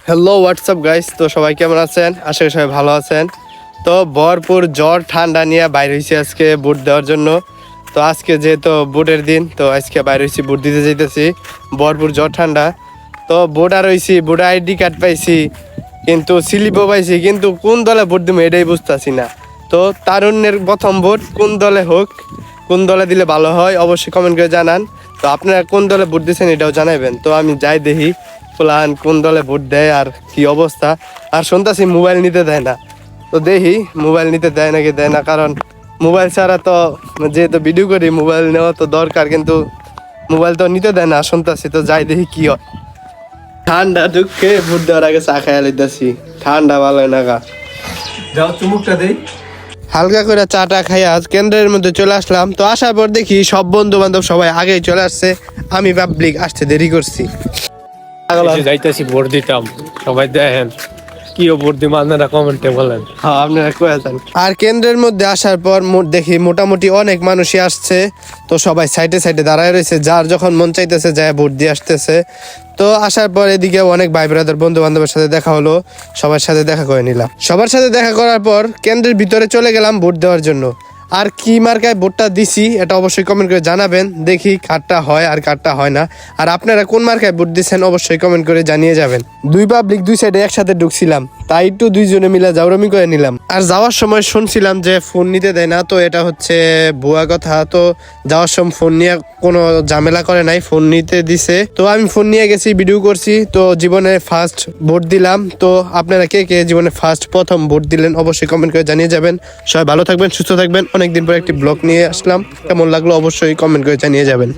Hello WhatsApp guys, তো সবাই কেমন আছেন? আশা করি সবাই ভালো আছেন। তো ভরপুর জ্বর ঠান্ডা নিয়ে বাইরে হয়েছি আজকে ভোট দেওয়ার জন্য। তো আজকে যেহেতু ভোটের দিন, তো আজকে বাইরে হয়েছি ভোট দিতে যাইতেছি। ভরপুর জ্বর ঠান্ডা, তো ভোটার হয়েছি, ভোটার আইডি কার্ড পাইছি, কিন্তু স্লিপও পাইছি, কিন্তু কোন দলে ভোট দিব এটাই বুঝতেছি না। তো তারুণ্যের প্রথম ভোট কোন দলে হোক, কোন দলে দিলে ভালো হয় অবশ্যই কমেন্ট করে জানান। তো আপনারা কোন দলে ভোট দিচ্ছেন এটাও জানাবেন। তো আমি যাই দেখি প্লান কোন দলে ভোট দেয় আর কি অবস্থা। আর শুনতেছি মোবাইল নিতে দেয় না, তো দেখি মোবাইল নিতে দেয় নাকি দেয় না, কারণ মোবাইল ছাড়া তো যেহেতু ভিডিও করি মোবাইল নেওয়া তো দরকার, কিন্তু মোবাইল তো নিতে দেয় না শুনতেছি। তো যাই দেখি কি হয়। ঠান্ডা ঢুকে ভোট দেওয়ার আগে চা খাইয়া লইতেছি, ঠান্ডা ভালো না গা। যাও চুমুকটা দেই। হালকা করে চাটা খাইয়া কেন্দ্রের মধ্যে চলে আসলাম। তো আসার পর দেখি সব বন্ধু বান্ধব সবাই আগেই চলে আসছে, আমি পাবলিক আসতে দেরি করছি। যাইতেছি ভোট দিতাম, সবাই দেখেন কি ভোট দিব আপনারা কমেন্টে বলেন। হ্যাঁ, আপনারা কয়ে যান। আর কেন্দ্রের মধ্যে আসার পর দেখি মোটামুটি অনেক মানুষই আসছে। তো সবাই সাইডে সাইডে দাঁড়ায় রয়েছে, যার যখন মন চাইতেছে যায় ভোট দিয়ে আসতেছে। তো আসার পর এদিকে অনেক ভাই ব্রাদার বন্ধু বান্ধবের সাথে দেখা হলো, সবার সাথে দেখা করে নিলাম। সবার সাথে দেখা করার পর কেন্দ্রের ভিতরে চলে গেলাম ভোট দেওয়ার জন্য। আর কি মার্কায় ভোটটা দিছি এটা অবশ্যই কমেন্ট করে জানাবেন, দেখি কারটা হয় আর কারটা হয় না। আর আপনারা কোন মার্কায় ভোট দিচ্ছেন অবশ্যই কমেন্ট করে জানিয়ে যাবেন। দুই পাবলিক দুই সাইডে একসাথে ঢুকছিলাম, তাই একটু দুইজনে মিলে জাউরামি করে নিলাম। আর যাওয়ার সময় শুনছিলাম যে ফোন নিতে দেয় না, তো এটা হচ্ছে ভুয়া কথা। তো যাওয়ার সময় ফোন নিয়ে কোনো ঝামেলা করে নাই, ফোন নিতে দিছে। তো আমি ফোন নিয়ে গেছি, ভিডিও করছি। তো জীবনে ফার্স্ট ভোট দিলাম। তো আপনারা কে কে জীবনে প্রথম ভোট দিলেন অবশ্যই কমেন্ট করে জানিয়ে যাবেন। সবাই ভালো থাকবেন, সুস্থ থাকবেন। অনেকদিন পর একটি ব্লগ নিয়ে আসলাম, কেমন লাগলো অবশ্যই কমেন্ট করে জানিয়ে যাবেন।